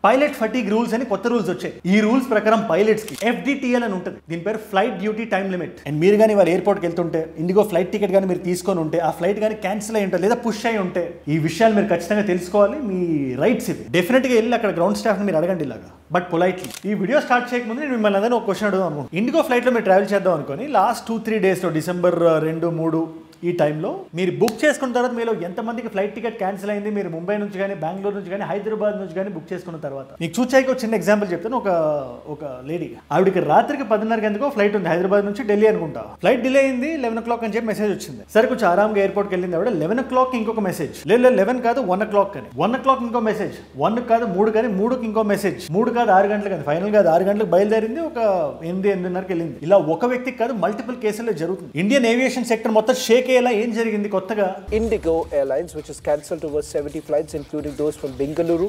Pilot fatigue rules అని కొత్త rules వచ్చాయి. ఈ రూల్స్ ప్రకారం పైలట్స్ కి FDTL అని ఉంటుంది. దీని పేరు flight duty time limit. And మీరు కానీ వాళ్ళ ఎయిర్పోర్ట్కి వెళ్తుంటే ఇండిగో ఫ్లైట్ టికెట్ కానీ మీరు తీసుకొని ఉంటే ఆ ఫ్లైట్ కానీ క్యాన్సిల్ అయి ఉంటుంది లేదా పుష్ అయి ఉంటే ఈ విషయాలు మీరు ఖచ్చితంగా తెలుసుకోవాలి. మీ రైట్స్ ఇవి. డెఫినెట్ గా వెళ్ళి అక్కడ గ్రౌండ్ స్టాఫ్ మీరు అడగండి ఇలాగా, బట్ పొలైట్లీ. ఈ వీడియో స్టార్ట్ చేయకముందు నేను మిమ్మల్ని అందరినీ ఒక క్వశ్చన్ అడుగుదాం అనుకుంటున్నాను. ఇండిగో ఫ్లైట్ లో మీరు ట్రావెల్ చేద్దాం అనుకోని లాస్ట్ 2-3 డేస్ లో డిసెంబర్ 2-3 ఈ టైంలో మీరు బుక్ చేసుకున్న తర్వాత మీలో ఎంతమందికి ఫ్లైట్ టికెట్ క్యాన్సిల్ అయింది? మీరు ముంబై నుంచి కానీ బెంగళూరు నుంచి కానీ హైదరాబాద్ నుంచి కానీ బుక్ చేసుకున్న తర్వాత మీకు చూచాయికి ఒక చిన్న ఎగ్జాంపుల్ చెప్తాను. ఒక లేడీ, ఆవిడకి రాత్రికి 10:30 ఎందుకో ఫ్లైట్ ఉంది హైదరాబాద్ నుంచి ఢిల్లీ అనుకుంటా. ఫ్లైట్ డిలే అయింది 11 o'clock అని చెప్పి మెసేజ్ వచ్చింది. సరే కొంచెం ఆరాంగా ఎయిర్పోర్ట్కి వెళ్ళింది ఆవిడ. 11 o'clock ఇంకొక మెసేజ్, లేదు 11 కాదు 1 o'clock అని. 1 o'clock ఇంకో మెసేజ్, 1 కాదు 3 కానీ 3కి ఇంకో మెసేజ్, 3 కాదు 6 గంటలకు కానీ ఫైనల్ కాదు 6 గంటలకు బయలుదేరింది. ఒక 8-8:30కి వెళ్ళింది. ఇలా ఒక వ్యక్తికి కాదు మల్టిపుల్ కేసుల్లో జరుగుతుంది. ఇండియన్ ఏవియేషన్ సెక్టర్ మొత్తం షేక్ అయ్యేలా ఏం జరిగింది కొత్తగా? Indigo Airlines, which has cancelled over 70 flights, including those from Bengaluru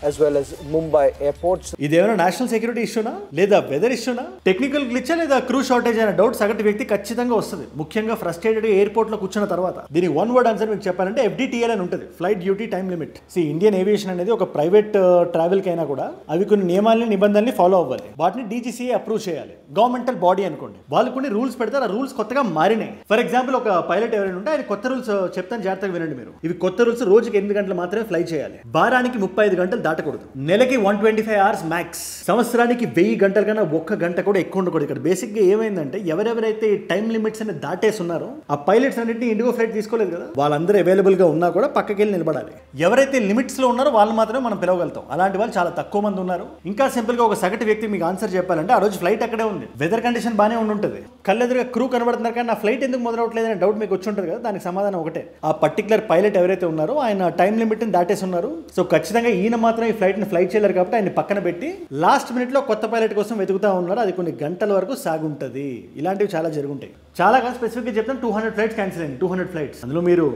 as well as Mumbai airports. ఇదేమైనా నేషనల్ సెక్యూరిటీ ఇష్యూనా లేదా వెదర్ ఇష్యూనా, టెక్నికల్ గ్లిచ్ లేదా క్రూ షార్టేజ్ అనే డౌట్ సగటు వ్యక్తి ఖచ్చితంగా వస్తుంది. ముఖ్యంగా ఫ్రస్ట్రేటెడ్ ఎయిర్పోర్ట్ లో కూర్చున్న తర్వాత. దీనికి 1 word ఆన్సర్ మీకు చెప్పాలంటే FDTL అని ఉంటుంది, flight duty time limit. Indian aviation అనేది ఒక ప్రైవేట్ ట్రావెల్ కైనా కూడా అవి కొన్ని నియమాలని నిబంధనల్ని ఫాలో అవ్వాలి. వాటిని DGCA అప్రూవ్ చేయాలి. గవర్నమెంటల్ బాడీ అనుకోండి, వాళ్ళు కొన్ని రూల్స్ పెడతారు. ఆ రూల్స్ కొత్తగా మారినాయి. ఫర్ ఎగ్జాంపుల్ ఒక పైలట్ ఎవరైనా ఉంటే ఆయన కొత్త రూల్స్ చెప్తాను, జాగ్రత్తగా వినండి మీరు. ఇవి కొత్త రూల్స్. రోజుకి 8 గంటలు మాత్రమే ఫ్లై చేయాలి. వారానికి 35 గంటలు దాటకూడదు. నెలకి 125 hours మ్యాక్స్. సంవత్సరానికి 1000 గంటల కన్నా 1 గంట కూడా ఎక్కువ ఉండకూడదు. ఇక్కడ బేసిక్ గా ఏమైందంటే ఎవరెవరైతే టైం లిమిట్స్ అని దాటేసి ఉన్నారో ఆ పైలట్స్ అన్నింటినీ ఇండిగో ఫ్లైట్ తీసుకోలేదు కదా, వాళ్ళందరూ అవైలబుల్ గా ఉన్నా కూడా పక్కకి వెళ్ళి నిలబడాలి. ఎవరైతే లిమిట్స్ లో ఉన్నారో వాళ్ళు మాత్రమే మనం పిలవగలుగుతాం. అలాంటి వాళ్ళు చాలా తక్కువ మంది ఉన్నారు. ఇంకా సింపుల్ గా ఒక సగటు వ్యక్తి మీకు ఆన్సర్ చెప్పాలంటే ఆ రోజు ఫ్లైట్ అక్కడే ఉంది, వెదర్ కండిషన్ బాగానే ఉంటుంది, కళ్ళెదురుగా క్రూ కనబడుతున్నారు కానీ నా ఫ్లైట్ ఎందుకు మొదలవట్లేదు అనే డౌట్ మీకు వచ్చి ఉంటుంది కదా. దానికి సమాధానం ఒకటే, ఆ పర్టికులర్ పైలట్ ఎవరైతే ఉన్నారో ఆయన టైం లిమిట్ ని దాటేసి ఉన్నారు. సో ఖచ్చితంగా ఈయన మాత్రం ఈ ఫ్లైట్ ని ఫ్లైట్ చేయలేరు కాబట్టి ఆయన పక్కన పెట్టి లాస్ట్ మినిట్ లో కొత్త పైలట్ కోసం వెతుకుతా ఉన్నారు. అది కొన్ని గంటల వరకు సాగుంటది. ఇలాంటివి చాలా జరుగుంటాయి. చాలా స్పెసిఫిక్ గా చెప్తాను, 200 ఫ్లైట్స్ క్యాన్సిల్ అయింది. 200 ఫ్లైట్స్. అందులో మీరు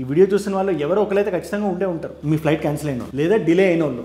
ఈ వీడియో చూసిన వాళ్ళు ఎవరో ఒకరైతే ఖచ్చితంగా ఉండే ఉంటారు, మీ ఫ్లైట్ క్యాన్సిల్ అయిన లేదా డిలే అయిన వాళ్ళు.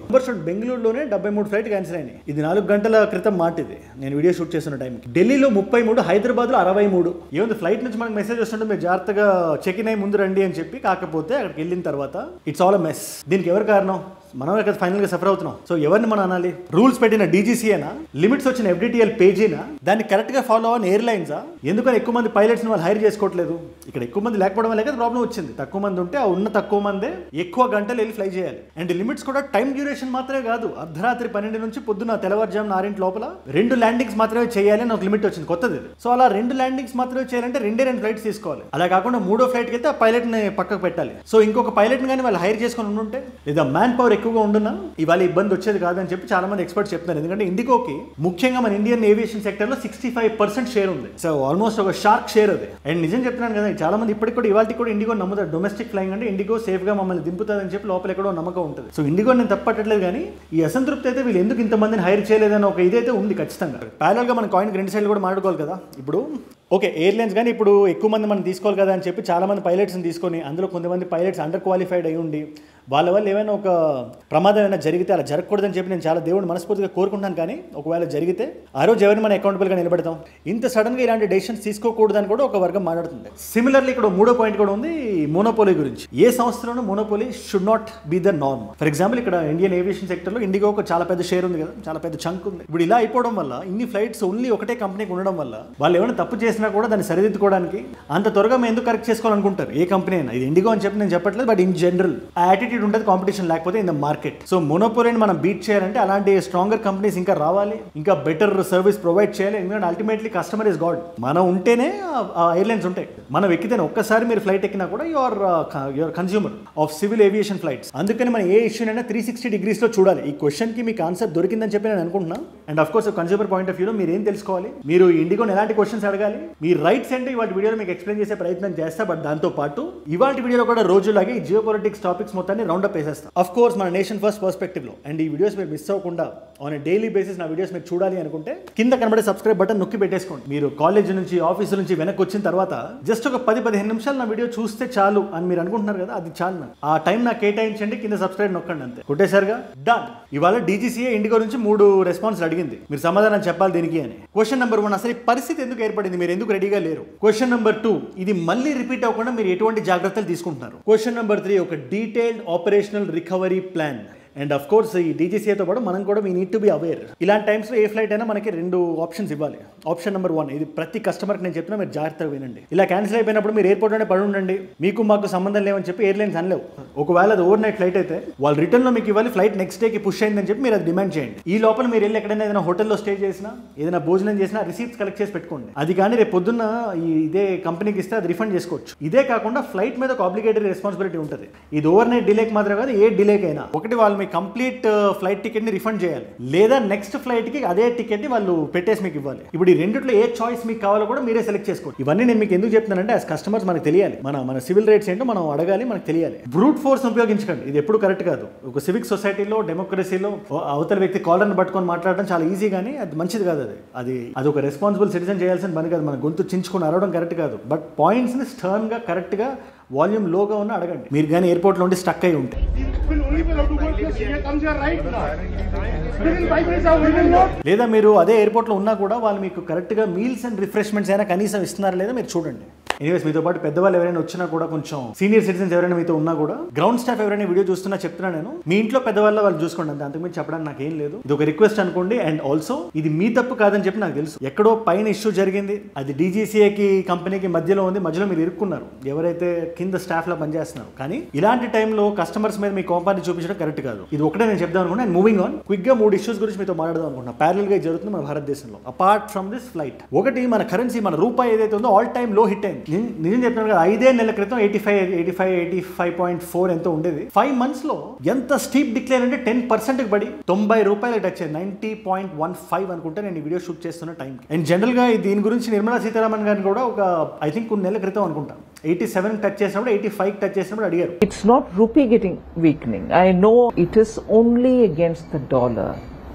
బెంగళూరులోనే 73 ఫ్లైట్ క్యాన్సిల్ అయినాయి. ఇది 4 గంటల క్రితం మాట. ఇది నేను వీడియో షూట్ చేస్తున్న టైంకి. ఢిల్లీలో 33, హైదరాబాద్ లో 63. ఏముంది ఫ్లైట్ నుంచి మనకు మెసేజ్ వస్తుంటే మీరు జాగ్రత్తగా చెక్ ఇన్ అయ్యి ముందు రండి అని చెప్పి. కాకపోతే అక్కడికి వెళ్ళిన తర్వాత ఇట్స్ ఆల్ అ మెస్. దీనికి ఎవరు కారణం? మనం ఇక్కడ ఫైనల్ గా సఫర్ అవుతున్నాం. సో ఎవరిని మనం అనాలి? రూల్స్ పెట్టిన DGCAనా, లిమిట్స్ వచ్చిన FDTL పేజీనా, దాన్ని కరెక్ట్ గా ఫాలో అవ్వని ఎయిర్లైన్సా? ఎందుకని ఎక్కువ మంది పైలట్స్ వాళ్ళు హైర్ చేసుకోవట్లేదు? ఇక్కడ ఎక్కువ మంది లేకపోవడం వల్ల ప్రాబ్లం వచ్చింది. తక్కువ మంది ఉంటే ఆ ఉన్న తక్కువ మందే ఎక్కువ గంటలు వెళ్ళి ఫ్లై చేయాలి. అండ్ లిమిట్స్ కూడా టైం డ్యూరేషన్ మాత్రమే కాదు, అర్ధరాత్రి 12 నుంచి పొద్దున్న తెల్లవారుజామున 6 లోపల 2 ల్యాండింగ్స్ మాత్రమే చేయాలి అని ఒక లిమిట్ వచ్చింది కొత్తది. సో అలా 2 ల్యాండింగ్స్ మాత్రమే చేయాలంటే 2 ఫ్లైట్స్ తీసుకోవాలి. అలా కాకుండా 3వ ఫ్లైట్కి వెళ్తే ఆ పైలట్ ని పక్కకు పెట్టాలి. సో ఇంకొక పైలట్ ని కానీ వాళ్ళు హైర్ చేసుకొని ఉంటే లేదా మ్యాన్ పవర్ ఎక్కువగా ఉండున్నా ఇవాళ ఇబ్బంది వచ్చేది కాదని చెప్పి చాలా మంది ఎక్స్పర్ట్స్ చెప్తున్నారు. ఎందుకంటే ఇండిగోకి ముఖ్యంగా మన ఇండియన్ ఏవియేషన్ సెక్టర్ లో 65% షేర్ ఉంది. సో ఆల్మోస్ట్ ఒక షార్క్ షేర్ అది. అండ్ నిజం చెప్తున్నాను కదా, చాలా మంది ఇప్పటికి కూడా ఇవాళ కూడా ఇండిగో నమ్ముతారు. డొమెస్టిక్ ఫ్లైంగ్ అంటే ఇండిగో సేఫ్ గా మమ్మల్ని దింపుతుందని చెప్పి లోపల ఎక్కడో నమ్మకం ఉంటుంది. సో ఇండిగో నేను తప్పట్టట్లేదు, కానీ ఈ అసంతృప్తి అయితే వీళ్ళు ఎందుకు ఇంతమందిని హైర్ చేయలేదని ఒక ఇదైతే ఉంది ఖచ్చితంగా. ప్యారల్ గా మన కాయిన్ 2 సైడ్లు కూడా మాట్లాడుకోవాలి కదా. ఇప్పుడు ఓకే, ఎయిర్లైన్స్ కానీ ఇప్పుడు ఎక్కువ మంది మనం తీసుకోవాలి కదా అని చెప్పి చాలా మంది పైలట్స్ని తీసుకొని అందులో కొంతమంది పైలట్స్ అండర్ క్వాలిఫైడ్ అయి ఉండి వాళ్ళ వల్ల ఏమైనా ఒక ప్రమాదం ఏమైనా జరిగితే అలా జరగకూడదని చెప్పి నేను చాలా దేవుడిని మనస్ఫూర్తిగా కోరుకుంటాను. కానీ ఒకవేళ జరిగితే ఆ రోజు ఎవరిని మనం అకౌంటబుల్గా నిలబెడతాం? ఇంత సడన్గా ఇలాంటి డెసిషన్స్ తీసుకోకూడదని కూడా ఒక వర్గం మాట్లాడుతుంది. సిమిలర్లీ ఇక్కడ 3వ పాయింట్ కూడా ఉంది, మోనోపోలీ గురించి. ఏ సంస్థలోనూ monopoly should not be the norm. For example ఇక్కడ ఇండియన్ ఏవియేషన్ సెక్టర్లో ఇండిగో ఒక చాలా పెద్ద షేర్ ఉంది కదా, చాలా పెద్ద చంక్ ఉంది. ఇప్పుడు ఇలా అయిపోవడం వల్ల ఇన్ని ఫ్లైట్స్ ఓన్లీ ఒకటే కంపెనీకి ఉండడం వల్ల వాళ్ళు ఏమైనా తప్పు చేసినా కూడా దాన్ని సరిదిద్దుకోవడానికి అంత త్వరగా మేము ఎందుకు కరెక్ట్ చేసుకోవాలనుకుంటారు ఏ కంపెనీ అయినా. ఇది ఇండిగో అని చెప్పి నేను చెప్పట్లేదు, బట్ ఇన్ జనరల్ ఆ యాటిట్యూడ్ ఉంటుంది కాంపిటీషన్ లేకపోతే ఇన్ ద మార్కెట్. సో మోనోపోలీని మనం బీట్ చేయాలంటే అలాంటి స్ట్రాంగర్ కంపెనీస్ ఇంకా రావాలి, ఇంకా బెటర్ సర్వీస్ ప్రొవైడ్ చేయాలి. ఎందుకంటే అల్టిమేట్లీ కస్టమర్ ఇస్ గాడ్. మనం ఉంటేనే ఆ ఎయిర్లైన్స్ ఉంటాయి. మనం ఎక్కితేనే ఒక్కసారి మీరు ఫ్లైట్ ఎక్కినా కూడా your consumer of civil aviation flights. అందుకని మనం ఏ ఇష్యూ అయినా 360 degrees లో చూడాలి. ఈ క్వశ్చన్ కి మీకు ఆన్సర్ దొరికిందని చెప్పి నేను అనుకుంటున్నాను. And of course consumer point of వ్యూలో మీరు ఏం తెలుసుకోవాలి, మీరు ఇండిగోని ఎలాంటి క్వశ్చన్స్ అడగాలి, మీ రైట్స్ ఏంటో ఇవాళ వీడియోలో మీకు ఎక్స్ప్లెయిన్ చేసే ప్రయత్నం చేస్తా. బట్ దాంతో పాటు ఇవాళ వీడియోలో కూడా రోజులాగే ఈ జియో పొలిటిక్స్ టాపిక్స్ మొత్తాన్ని రౌండప్ వేసేస్తాం. ఆఫ్ కోర్స్ మన నేషన్ ఫస్ట్ పర్స్పెక్టివ్ లో. అండ్ ఈ వీడియోస్ మీరు మిస్ అవ్వకుండా ఆన్ ఎ డైలీ బేసిస్ నా వీడియోస్ మీరు చూడాలి అనుకుంటే కింద కనబడే సబ్స్క్రైబ్ బటన్ నొక్కి పెట్టేసుకోండి. మీరు కాలేజ్ నుంచి ఆఫీస్ నుంచి వెనక్కి వచ్చిన తర్వాత జస్ట్ ఒక 10-15 నిమిషాలు నా వీడియో చూస్తే చాలు అని మీరు అనుకుంటున్నారు కదా, అది చాలు. ఆ టైం నాకు కేటాయించండి, కింద సబ్స్క్రైబ్ నొక్కండి, అంతే. కొట్టేశారుగా, డన్. ఇవాళ DGCA ఇండిగో నుంచి 3 రెస్పాన్స్ అడిగింది, మీరు సమాధానం చెప్పాలి దీనికి అని. క్వశ్చన్ నెంబర్ 1, అసలు ఈ పరిస్థితి ఎందుకు ఏర్పడింది, మీరు ఎందుకు రెడీగా లేరు? క్వశ్చన్ నెంబర్ 2, ఇది మళ్ళీ రిపీట్ అవ్వకుండా మీరు ఎటువంటి జాగ్రత్తలు తీసుకుంటున్నారు? క్వశ్చన్ నెంబర్ 3, ఒక detailed operational recovery plan. And of course ఈ డీజీసీఏతో పాటు మనం కూడా we need to be aware. ఇలాంటి టైమ్స్లో ఏ ఫ్లైట్ అయినా మనకి 2 ఆప్షన్స్ ఇవ్వాలి. ఆప్షన్ నెంబర్ 1, ఇది ప్రతి కస్టమర్కి నేను చెప్తున్నా, మీరు జాగ్రత్తగా వినండి. ఇలా క్యాన్సిల్ అయిపోయినప్పుడు మీరు ఎయిర్పోర్ట్లోనే పడి ఉండండి, మీకు మాకు సంబంధం లేవని చెప్పి ఎయిర్లైన్స్ అనలేవు. ఒకవేళ అది ఓవర్ నైట్ ఫ్లైట్ అయితే వాళ్ళు రిటర్న్లో మీకు ఇవ్వాలి, ఫ్లైట్ నెక్స్ట్ డేకి పుష్ అయిందని చెప్పి మీరు అది డిమాండ్ చేయండి. ఈ లోపల మీరు వెళ్ళి ఎక్కడైనా ఏదైనా హోటల్లో స్టే చేసినా, ఏదైనా భోజనం చేసినా రిసీప్ట్స్ కలెక్ట్ చేసి పెట్టుకోండి. అది కానీ రేపు పొద్దున్న ఇదే కంపెనీకి ఇస్తే అది రిఫండ్ చేసుకోవచ్చు. ఇదే కాకుండా ఫ్లైట్ మీద ఒక ఆబ్లిగేటరీ రెస్పాన్సిబిలిటీ ఉంటుంది. ఇది ఓవర్ నైట్ డిలేకి మాత్రం కాదు, ఏ డిలేకైనా ఒకటి వాళ్ళు మీ కంప్లీట్ ఫ్లైట్ టికెట్ని రిఫండ్ చేయాలి, లేదా నెక్స్ట్ ఫ్లైట్కి అదే టికెట్ని వాళ్ళు పెట్టేసి మీకు ఇవ్వాలి. ఇప్పుడు ఈ రెండిట్లో ఏ చాయిస్ మీకు కావాలో కూడా మీరే సెలెక్ట్ చేసుకోండి. ఇవన్నీ నేను మీకు ఎందుకు చెప్తున్నానంటే యాజ్ కస్టమర్స్ మనకు తెలియాలి, మన సివిల్ రైట్స్ ఏంటో మనం అడగాలి, మనకు తెలియాలి. బ్రూట్ ఫోర్స్ ఉపయోగించకండి, ఇది ఎప్పుడు కరెక్ట్ కాదు. ఒక సివిక్ సొసైటీలో, డెమోక్రసీలో అవతల వ్యక్తి కాలర్ని పట్టుకొని మాట్లాడడం చాలా ఈజీ, కానీ అది మంచిది కాదు. అది ఒక రెస్పాన్సిబుల్ సిటిజన్ చేయాల్సిన పని కాదు. మన గొంతు చించుకొని అరవడం కరెక్ట్ కాదు. బట్ పాయింట్స్ని స్టర్న్గా, కరెక్ట్గా, వాల్యూమ్ లోగా ఉన్న అడగండి. మీరు కానీ ఎయిర్పోర్ట్లో ఉండి స్టక్ అయి ఉంటే, లేదా మీరు అదే ఎయిర్పోర్ట్లో ఉన్నా కూడా వాళ్ళు మీకు కరెక్ట్గా మీల్స్ అండ్ రిఫ్రెష్మెంట్స్ అయినా కనీసం ఇస్తున్నారా లేదా మీరు చూడండి. ఎనీవేస్, మీతో పాటు పెద్దవాళ్ళు ఎవరైనా వచ్చినా కూడా, కొంచెం సీనియర్ సిటిజన్స్ ఎవరైనా మీతో ఉన్నా కూడా, గ్రౌండ్ స్టాఫ్ ఎవరైనా వీడియో చూస్తున్నా చెప్తున్నా నేను, మీ ఇంట్లో పెద్దవాళ్ళు వాళ్ళు చూసుకోండి అంతే, అంతకుమించి చెప్పడానికి నాకేం లేదు. ఇది ఒక రిక్వెస్ట్ అనుకోండి. అండ్ ఆల్సో ఇది మీ తప్పు కాదని చెప్పి నాకు తెలుసు, ఎక్కడో పైన ఇష్యూ జరిగింది, అది డీజీసీఏకి కంపెనీకి మధ్యలో ఉంది, మధ్యలో మీరు ఇరుక్కున్నారు ఎవరైతే కింద స్టాఫ్ లో పనిచేస్తున్నారు. కానీ ఇలాంటి టైంలో కస్టమర్స్ మీద మీ కోపాన్ని చూపించడం కరెక్ట్ కాదు. ఇది ఒకటే నేను చెప్దాం అనుకున్నా. అండ్ మూవింగ్ ఆన్, క్విక్ గా 3 ఇష్యూస్ గురించి మీతో మాట్లాడదాం అనుకుంటున్నా. ప్యారల్ గా జరుగుతుంది మన భారతదేశంలో అపార్ట్ ఫ్రమ్ దిస్ ఫ్లైట్. ఒకటి, మన కరెన్సీ, మన రూపాయి ఏదైతే ఉందో ఆల్ టైమ్ లో హిట్ అయింది. నిజం చెప్తున్నాను కదా, 5 నెలల క్రితం 85.4 ఎంతో ఉండేది. 5 months లో ఎంత స్టీప్ డిక్లేర్ అంటే 10% పడి 90 రూపాయలు టచ్ అయ్యింది. 90.15 అనుకుంటే నేను ఈ వీడియో షూట్ చేస్తున్న టైంకి. అండ్ జనరల్ గా దీని గురించి నిర్మలా సీతారామన్ గారిని కూడా ఒక ఐ థింక్ కొన్ని నెలల క్రితం అనుకుంటా 87 టచ్ చేసినప్పుడు, 85 టచ్ చేసినప్పుడు అడిగారు. It's not rupee getting weakening. I know it is only against the dollar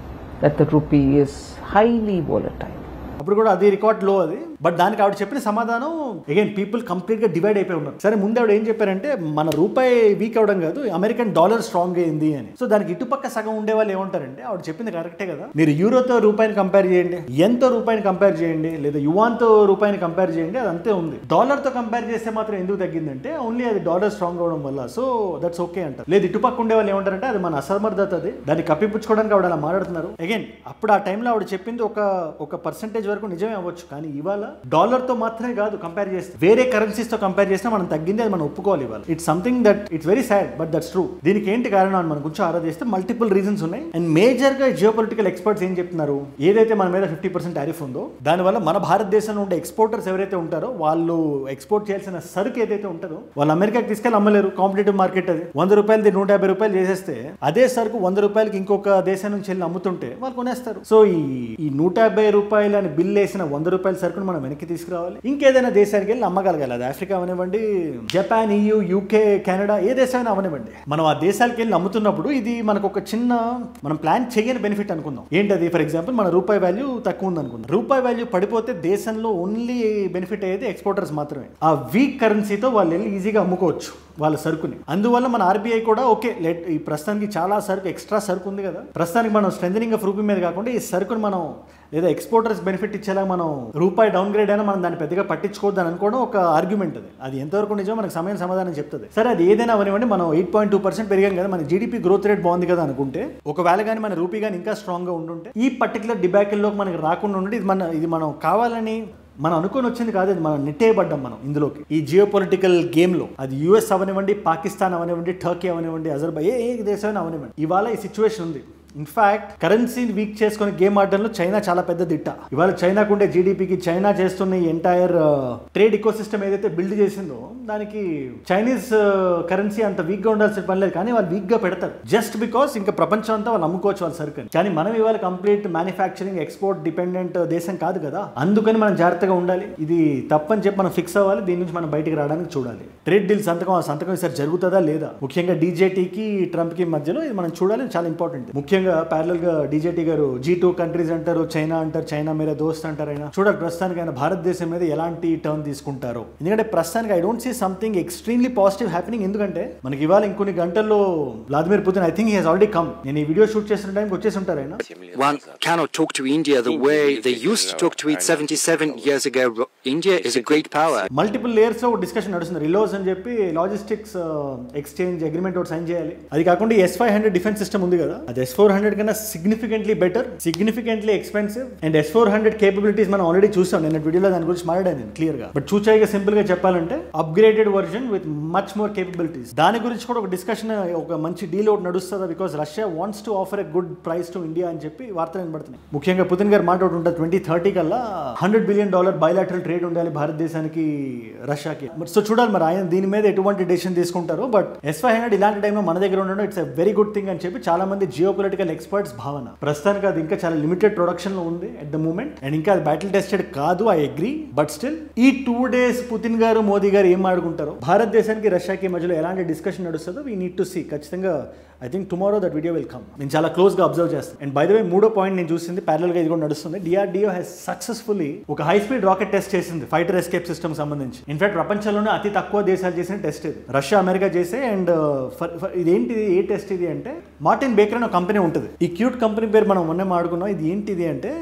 that the rupee is highly volatile. అప్పుడు కూడా అది రికార్డ్ లో అది. బట్ దానికి ఆవిడ చెప్పిన సమాధానం అగైన్ పీపుల్ కంప్లీట్ గా డివైడ్ అయిపోయి ఉన్నారు. సరే, ముందు ఆవిడ ఏం చెప్పారంటే మన రూపాయి వీక్ అవడం కాదు, అమెరికన్ డాలర్ స్ట్రాంగ్ అయింది అని. సో దానికి ఇటుపక్క సగం ఉండే వాళ్ళు ఏమంటారంటే, ఆవిడ చెప్పింది కరెక్టే కదా, మీరు యూరోతో రూపాయిని కంపేర్ చేయండి, ఎంతో రూపాయిని కంపేర్ చేయండి, లేదా యువాన్తో రూపాయిని కంపేర్ చేయండి, అది అంతే ఉంది. డాలర్ తో కంపేర్ చేస్తే మాత్రం ఎందుకు తగ్గిందంటే ఓన్లీ అది డాలర్ స్ట్రాంగ్ అవడం వల్ల. సో దట్స్ ఓకే అంటారు. లేదు, ఇటుపక్క ఉండే వాళ్ళు ఏమంటారంటే అది మన అసమర్థత, అది దాన్ని కప్పిపుచ్చుకోవడానికి ఆవిడ అలా మాట్లాడుతున్నారు. అగైన్ అప్పుడు ఆ టైంలో ఆవిడ చెప్పింది ఒక పర్సెంటేజ్ వరకు నిజమే అవ్వచ్చు, కానీ ఇవాళ డాలర్ తో మాత్రమే కాదు కంపేర్ చేస్తే, వేరే కరెన్సీస్ తో కంపేర్ చేసినా మనం తగ్గింది, అది మనం ఒప్పుకోవాలి. ఇవాళ it's something that it's very sad, but that's true. దీనికి ఏంటి కారణం అని మనం కొంచెం ఆరా చేస్తే మల్టిపుల్ రీజన్స్ ఉన్నాయి. అండ్ మేజర్ గా జియోపొలిటికల్ ఎక్స్పర్ట్స్ ఏం చెప్తున్నారు, ఏదైతే మన మీద 50% టారిఫ్ ఉందో దానివల్ల మన భారతదేశంలో ఉండే ఎక్స్పోర్టర్స్ ఎవరైతే ఉంటారో వాళ్ళు ఎక్స్పోర్ట్ చేయాల్సిన సరుకు ఏదైతే ఉంటుందో వాళ్ళు అమెరికాకి తీసుకెళ్ళి అమ్మలేరు. కాంపిటేటివ్ మార్కెట్ అది. 100 రూపాయలది 150 రూపాయలు చేసేస్తే అదే సరుకు 100 రూపాయలకి ఇంకొక దేశం నుంచి వెళ్ళి అమ్ముతుంటే వాళ్ళు కొనేస్తారు. సో ఈ 150 రూపాయలు అని బిల్ వేసిన 100 రూపాయల సరుకును మనం వెనక్కి తీసుకురావాలి. ఇంకేదైనా దేశానికి వెళ్ళి అమ్మగలగాలి. అది ఆఫ్రికా అవనివ్వండి, జపాన్, EU, UK, కెనడా, ఏ దేశమైనా అవనివ్వండి. మనం ఆ దేశాలకు వెళ్ళి అమ్ముతున్నప్పుడు ఇది మనకు ఒక చిన్న మనం ప్లాన్ చేయని బెనిఫిట్ అనుకుందాం. ఏంటది? ఫర్ ఎగ్జాంపుల్ మన రూపాయి వాల్యూ తక్కువ ఉంది అనుకుందాం. రూపాయి వాల్యూ పడిపోతే దేశంలో ఓన్లీ బెనిఫిట్ అయ్యేది ఎక్స్పోర్టర్స్ మాత్రమే. ఆ వీక్ కరెన్సీతో వాళ్ళు వెళ్ళి ఈజీగా అమ్ముకోవచ్చు వాళ్ళ సరుకుని. అందువల్ల మన RBI కూడా ఓకే, ఈ ప్రస్తుతానికి చాలా సరుకు, ఎక్స్ట్రా సరుకు ఉంది కదా, ప్రస్తుతానికి మనం స్ట్రెంథనింగ్ ఆఫ్ రూపీ మీద కాకుండా ఈ సరుకుని మనం లేదా ఎక్స్పోర్టర్స్ బెనిఫిట్ ఇచ్చేలా మనం రూపాయి డౌన్ గ్రేడ్ అయినా మనం దాన్ని పెద్దగా పట్టించుకోవద్దు అని అనుకోవడం ఒక ఆర్గ్యుమెంట్. అది ఎంతవరకు నిజం మనకు సమయం సమాధానం చెప్తుంది. సరే, అది ఏదైనా అవనివ్వండి, మనం 8.2% పెరిగాం కదా, మన GDP గ్రోత్ రేట్ బాగుంది కదా అనుకుంటే, ఒకవేళ కానీ మన రూపీ కానీ ఇంకా స్ట్రాంగ్ గా ఉంటుంటే ఈ పర్టికులర్ డిబాకిల్లోకి మనకి రాకుండా ఉంటే ఇది మనం కావాలని మనం అనుకొని వచ్చింది కాదు, అది మనం నెట్టేయబడ్డాం మనం ఇందులోకి. ఈ జియో పొలిటికల్ గేమ్ లో అది US అవనివ్వండి, పాకిస్తాన్ అవనివ్వండి, టర్కీ అవనివ్వండి, అజర్బైజాన్, ఏ దేశమైనా అవనివ్వండి, ఇవాళ ఈ సిచ్యువేషన్ ఉంది. ఇన్ఫాక్ట్ కరెన్సీని వీక్ చేసుకుని గేమ్ ఆడడంలో చైనా చాలా పెద్ద దిట్ట. ఇవాళ చైనాకుండే జీడిపికి చైనా చేస్తున్న ఈ ఎంటైర్ ట్రేడ్ ఇకోసిస్టమ్ ఏదైతే బిల్డ్ చేసిందో దానికి చైనీస్ కరెన్సీ అంత వీక్ గా ఉండాల్సిన పని లేదు, కానీ వాళ్ళు వీక్ గా పెడతారు జస్ట్ బికాస్ ఇంకా ప్రపంచం అంతా వాళ్ళు అమ్ముకోవచ్చు వాళ్ళ సరుకు. కానీ మనం ఇవాళ కంప్లీట్ మ్యానుఫ్యాక్చరింగ్ ఎక్స్పోర్ట్ డిపెండెంట్ దేశం కాదు కదా, అందుకని మనం జాగ్రత్తగా ఉండాలి. ఇది తప్పని చెప్పి మనం ఫిక్స్ అవ్వాలి, దీని నుంచి మనం బయటికి రావడానికి చూడాలి. ట్రేడ్ డీల్ సంతకం ఈసారి జరుగుతుందా లేదా, ముఖ్యంగా DJTకి ట్రంప్కి మధ్యలో ఇది మనం చూడాలి, చాలా ఇంపార్టెంట్. ముఖ్యంగా ప్యారల్ గా DJT గారు G2 కంట్రీస్ అంటారు, చైనా అంటారు, చైనా మేరే దోస్త్ అంటారు. ఆయన చూడాలి ప్రస్తుతానికి ఆయన భారతదేశం మీద ఎలాంటి టర్న్ తీసుకుంటారో. ఎందుకంటే ప్రస్తుతానికి I don't see something extremely positive happening. ఎందుకంటే మనకి ఇవాళ ఇంకొన్ని గంటల్లో Vladimir Putin, I think he has already come. నేను ఈ వీడియో షూట్ చేసిన టైంకి వచ్చేసి ఉంటారు ఆయన. One cannot talk to India the way they used to talk to it 77 years ago India is a great power. Multiple layers లో discussion నడుస్తుంది. రిలోస్ అని చెప్పి లాజిస్టిక్స్ ఎక్స్చేంజ్ అగ్రిమెంట్ ఒకటి సైన్ చేయాలి. అది కాకుండా S-500 డిఫెన్స్ సిస్టమ్ ఉంది కదా, అది S-400 కన్నా significantly better, significantly expensive. And S-400 capabilities మనం ఆల్రెడీ చూసాం. నేను వీడియోలో దాని గురించి మాట్లాడాను నేను క్లియర్ గా. బట్ చూచాయిగా సింపుల్ గా చెప్పాలంటే upgraded version with much more capabilities. దాని గురించి కూడా ఒక డిస్కషన్, ఒక మంచి డీల్ ఒకటి నడుస్తుందా, because Russia wants to offer a good price to India అని చెప్పి వార్తలు వినబడుతున్నాయి. ముఖ్యంగా పుతిన్ గారు మాట ఒకటి ఉంటుంది, 2030 కల్లా $100 బిలియన్ బయలాటరల్ ట్రేడ్ ఉండాలి భారతదేశానికి రష్యాకి. సో చూడాలి మరి ఆయన దీని మీద ఎటువంటి డెసిషన్ తీసుకుంటారో. బట్ S-500 ఇలాంటి టైంలో మన దగ్గర ఉండడం it's a very good thing అని చెప్పి చాలా మంది జియో పొలిటికల్ ఎక్స్పర్ట్స్ భావన. ప్రస్తుతానికి అది ఇంకా చాలా లిమిటెడ్ ప్రొడక్షన్ లో ఉంది ఎట్ ద మూమెంట్. అండ్ ఇంకా అది బ్యాటిల్ టెస్టెడ్ కాదు, ఐ అగ్రీ. బట్ స్టిల్ ఈ 2 days పుతిన్ గారు మోదీ గారు ఏం ఆడుకుంటారో, భారతదేశానికి రష్యాకి మధ్యలో ఎలాంటి డిస్కషన్ నడుస్తుందో వీ నీడ్ టు సీ. ఖచ్చితంగా I think tomorrow that video will come. నేను చాలా క్లోజ్ గా అబ్జర్వ్ చేస్తాను. అండ్ బై ద వే మూడో పాయింట్ నేను చూసింది ప్యారల్ గా ఇది కూడా నడుస్తుంది. DRDO హ్యాస్ సక్సెస్ఫుల్లీ ఒక హై స్పీడ్ రాకెట్ టెస్ట్ చేసింది ఫైటర్ ఎస్కేప్ సిస్టమ్ సంబంధించి. ఇన్ఫాక్ట్ ప్రపంచంలోనే అతి తక్కువ దేశాలు చేసిన టెస్ట్ ఇది. రష్యా అమెరికా చేసే. అండ్ ఇదేంటిది, ఏ టెస్ట్ ఇది అంటే మార్టిన్ బేకర్ అని ఒక కంపెనీ ఉంటుంది. ఈ క్యూట్ కంపెనీ పేరు మనం మొన్నే మాడుకున్నాం. ఇది ఏంటిది అంటే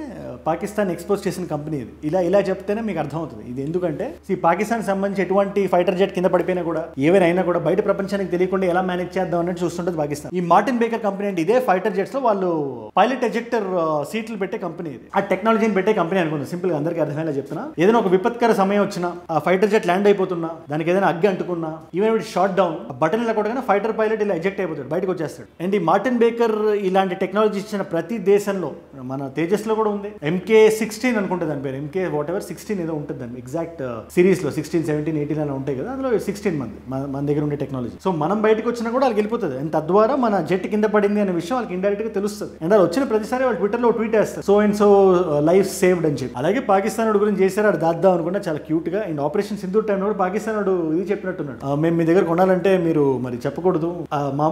పాకిస్తాన్ ఎక్స్పోజ్ చేసిన కంపెనీ ఇది. ఇలా చెప్తేనే మీకు అర్థమవుతుంది ఇది ఎందుకంటే. ఈ పాకిస్తాన్ సంబంధించి ఎటువంటి ఫైటర్ జెట్ కింద పడిపోయినా కూడా, ఏవైనా అయినా కూడా బయట ప్రపంచానికి తెలియకుండా ఎలా మేనేజ్ చేద్దాం అనేది చూస్తుంటుంది పాకిస్తాన్. ఈ మార్టిన్ బేకర్ కంపెనీ అంటే ఇదే ఫైటర్ జెట్స్ లో వాళ్ళు పైలట్ ఎజెక్టర్ సీట్లు పెట్టే కంపెనీ ఇది. ఆ టెక్నాలజీని పెట్టే కంపెనీ అనుకుంది. సింపుల్ గా అందరికీ అర్థమయ్యేలా చెప్తున్నా. ఏదైనా ఒక విపత్కర సమయం వచ్చినా, ఆ ఫైటర్ జెట్ ల్యాండ్ అయిపోతున్నా, దానికి ఏదైనా అగ్గి అంటుకున్నా, even it shot down, button ఇలా కూడా ఫైటర్ పైలట్ ఇలా ఎజెక్ట్ అయిపోతాడు, బయటకు వచ్చేస్తాడు. అండ్ ఈ మార్టిన్ బేకర్ ఇలాంటి టెక్నాలజీ ఇచ్చిన ప్రతి దేశంలో, మన తేజస్ లో కూడా ఉంది, MK-16 అనుకుంటే దాని పేరు, MK వాటెవర్ 16 ఏదో ఉంటుంది దాని ఎగ్జాక్ట్ సిరీస్ లో 16, 17, 18 అలా ఉంటాయి కదా, అందులో 16 మంది మన దగ్గర ఉండే టెక్నాలజీ. సో మనం బయటకు వచ్చినా కూడా వాళ్ళకి వెళ్ళిపోతుంది. అండ్ తద్వారా మన జెట్ కింద పడింది అనే విషయం వాళ్ళకి ఇండైరెక్ట్ గా తెలుస్తుంది. అండ్ అది వచ్చిన ప్రతిసారి వాళ్ళు ట్విట్టర్ లో ట్వీట్ వేస్తారు, so and so life saved అని చెప్పి. అలాగే పాకిస్తాన్ గురించి చేశారు, అది దాద్దాం అనుకుంటే చాలా క్యూట్ గా. అండ్ ఆపరేషన్ సింధూర్ టైంలో కూడా పాకిస్తాన్ ఇది చెప్పినట్టున్నాడు, మేము మీ దగ్గర కొనాలంటే మీరు మరి చెప్పకూడదు,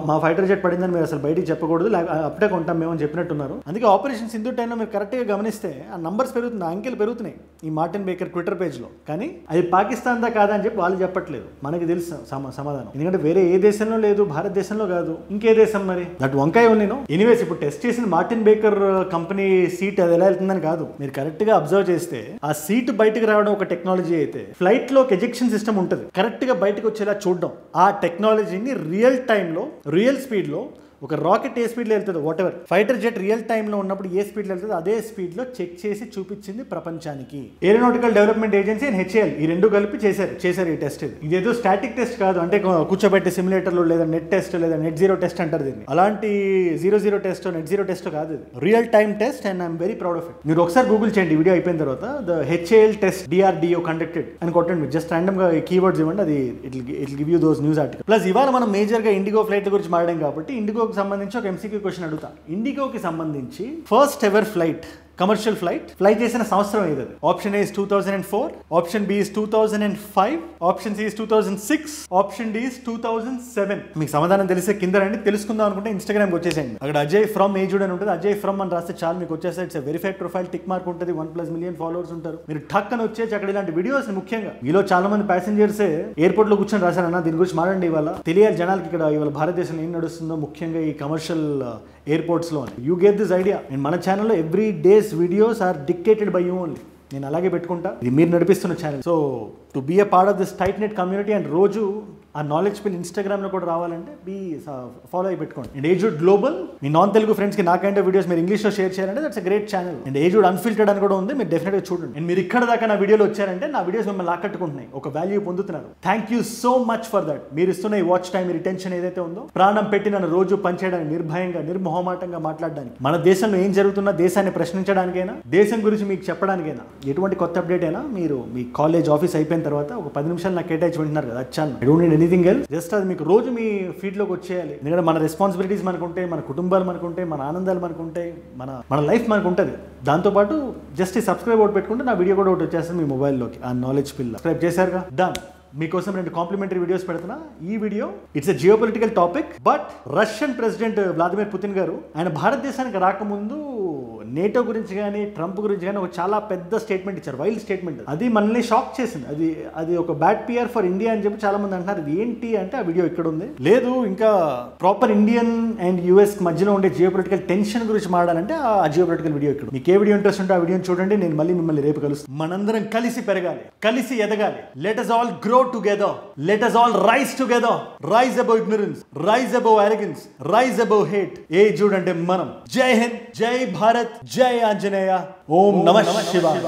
మా ఫైటర్ జెట్ పడిందని మీరు అసలు బయటికి చెప్పకూడదు, అప్పుడే కొంటాం మేము అని చెప్పినట్టున్నారు. అందుకే ఆపరేషన్ సింధూర్ టైంలో మీరు కరెక్ట్ గా గమనిస్తే ఆ నంబర్స్ పెరుగుతుంది, ఆ అంకెలు పెరుగుతున్నాయి ఈ మార్టిన్ బేకర్ ట్విట్టర్ పేజ్ లో. కానీ అది పాకిస్తాన్ దా కాదా అని చెప్పి వాళ్ళు చెప్పట్లేదు, మనకి తెలుసు సమాధానం. ఎందుకంటే వేరే ఏ దేశంలో లేదు, భారతదేశంలో కాదు, ఇంకే దేశం మరి. దట్ వంకాయ నేను ఎనీవేస్ ఇప్పుడు టెస్ట్ చేసిన మార్టిన్ బేకర్ కంపెనీ సీట్ అది ఎలా వెళ్తుందని కాదు, మీరు కరెక్ట్ గా అబ్జర్వ్ చేస్తే ఆ సీట్ బయటకు రావడం ఒక టెక్నాలజీ అయితే, ఫ్లైట్ లో ఒక ఎజెక్షన్ సిస్టమ్ ఉంటుంది, కరెక్ట్ గా బయటకు వచ్చేలా చూడడం. ఆ టెక్నాలజీని రియల్ టైమ్ లో, రియల్ స్పీడ్ లో, ఒక రాకెట్ ఏ స్పీడ్లో వెళ్తుందో, what ever fighter jet real టైంలో ఉన్నప్పుడు ఏ స్పీడ్లో వెళ్తుందో అదే స్పీడ్లో చెక్ చేసి చూపించింది ప్రపంచానికి. Aeronautical development agency and HAL ఈ రెండు కలిపి చేశారు ఈ టెస్ట్. ఇదేదో స్టాటిక్ టెస్ట్ కాదు, అంటే కూర్చోబెట్టే సిమ్యులేటర్లో లేదా నెట్ టెస్ట్ లేదా నెట్ జీరో టెస్ట్ అంటారు దీన్ని. అలాంటి 00 టెస్ట్ నెట్ జీరో టెస్ట్ కాదు, ఇది real time test. And I'm very proud of it. మీరు ఒకసారి గూగుల్ చేయండి వీడియో అయిపోయిన తర్వాత, the HAL test DRDO conducted అని కొట్టండి, మీరు జస్ట్ ర్యాండమ్ గా కీవర్డ్స్ ఇవ్వండి, అది it give you those news article. Plus ఇవాళ మనం మేజర్ గా ఇండిగో ఫ్లైట్ గురించి మాట్లాడాం కాబట్టి ఇండిగో సంబంధించి ఒక MCQ క్వశ్చన్ అడుగుతా. ఇండిగోకి సంబంధించి first ever flight, commercial fly చేసిన సంవత్సరం ఏది? Option A 2004, option B 2005, option C 2006, option D 2007. మీకు సమాధానం తెలిసే కింద రండి, తెలుసుకుందాం అనుకుంటే ఇన్స్టాగ్రామ్ వచ్చేసేయండి. అక్కడ అజయ్ ఫ్రమ్ ఏజుడ్ అని ఉంటుంది, అజయ్ ఫ్రమ్ అని రాస్తే చాలు మీకు వచ్చేస్తే it's verified profile, tick mark ఉంటుంది, 1+ మిలియన్ ఫాలోవర్స్ ఉంటారు. మీరు ఠక్ అని వచ్చేసి అక్కడ ఇలాంటి వీడియోస్, ముఖ్యంగా మీలో చాలా మంది ప్యాసింజర్స్ ఎయిర్పోర్ట్ లో కూర్చొని రాశారన్న, దీని గురించి మాట్లాడండి ఇవాళ, తెలియాలి జనాలకి ఇక్కడ ఇవాళ భారతదేశంలో ఏం నడుస్తుందో, ముఖ్యంగా ఈ కమర్షియల్ ఎయిర్పోర్ట్స్ లో. You get this idea. And మన ఛానల్లో every days videos are dictated by you only. నేను అలాగే పెట్టుకుంటా, ఇది మీరు నడిపిస్తున్న ఛానల్. So to be a part of this tight knit community and రోజు ఆ నాలెడ్జ్ పిల్ ఇన్స్టాగ్రామ్ లో కూడా రావాలంటే ఫాలో అయి పెట్టుకోండి. అండ్ ఏజుడ్ గ్లోబల్, మీ నాన్ తెలుగు ఫ్రెండ్స్ కి నాకంటే వీడియోస్ మీరు ఇంగ్లీష్ లో షేర్ చేయాలంటే that's a great channel. And ఏజుడ్ అన్ఫిల్టర్డ్ అని కూడా ఉంది, మీరు డెఫినెట్ గా చూడండి. అండ్ మీరు ఇక్కడ దాకా నా వీడియోలో వచ్చారంటే నా వీడియోస్ మిమ్మల్ని ఆకట్టుకుంటున్నాయి, ఒక వాల్యూ పొందుతున్నారు. Thank you so much for that. మీరు ఇస్తున్న ఈ వాచ్ టైం, రిటెన్షన్ ఏదైతే ఉందో, ప్రాణం పెట్టి నన్ను రోజు పనిచేయడానికి, నిర్భయంగా నిర్మోహమాటంగా మాట్లాడడానికి, మన దేశంలో ఏం జరుగుతున్నా దేశాన్ని ప్రశ్నించడానికైనా, దేశం గురించి మీకు చెప్పడానికైనా, ఎటువంటి కొత్త అప్డేట్ అయినా మీరు మీ కాలేజ్ ఆఫీస్ అయిపోయిన తర్వాత ఒక 10 నిమిషాలు నాకు కేటాయించి వింటున్నారు కదా, అచ్చాను. I don't need anything else, just అది మీకు రోజు మీ ఫీడ్లోకి వచ్చేయాలి. ఎందుకంటే మన రెస్పాన్సిబిలిటీస్ మనకుంటే, మన కుటుంబాలు మనకుంటే, మన ఆనందాలు మనకుంటే, మన లైఫ్ మనకు ఉంటుంది. దాంతోపాటు జస్ట్ ఈ సబ్స్క్రైబ్ ఒకటి పెట్టుకుంటే నా వీడియో కూడా ఒకటి వచ్చేస్తుంది మీ మొబైల్లోకి, ఆ నాలెడ్జ్ పిల్ల. సబ్స్క్రైబ్ చేశారుగా, డన్. మీకోసం 2 కాంప్లిమెంటరీ వీడియోస్ పెడుతున్నా. ఈ video it's a geopolitical topic, but Russian president Vladimir Putin గారు ఆయన భారతదేశానికి రాకముందు నేటో గురించి కానీ ట్రంప్ గురించి కానీ ఒక చాలా పెద్ద స్టేట్మెంట్ ఇచ్చారు, వైల్డ్ స్టేట్మెంట్. అది మనల్ని షాక్ చేసింది. అది ఒక బ్యాడ్ పిఆర్ ఫర్ ఇండియా అని చెప్పి చాలా మంది అంటున్నారు. ఇది ఏంటి అంటే ఆ వీడియో ఇక్కడ ఉంది. లేదు ఇంకా ప్రాపర్ ఇండియన్ అండ్ యుఎస్ మధ్యలో ఉండే జియోపొలిటికల్ టెన్షన్ గురించి మాట్లాడాలంటే ఆ జియోపొలిటికల్ వీడియో ఇక్కడ. మీకు ఏ వీడియో ఇంట్రెస్ట్ ఉంటే ఆ వీడియోని చూడండి. నేను మళ్ళీ మిమ్మల్ని రేపు కలుస్తాను. మనందరం కలిసి పెరగాలి, కలిసి ఎదగాలి. Let us all grow together, let us all rise together, rise above ignorance, rise above arrogance, rise above hate. ఏ చూడండి మనం. జై హింద్, జై భారత్, జై ఆంజనేయ, ఓం నమః శివాయ.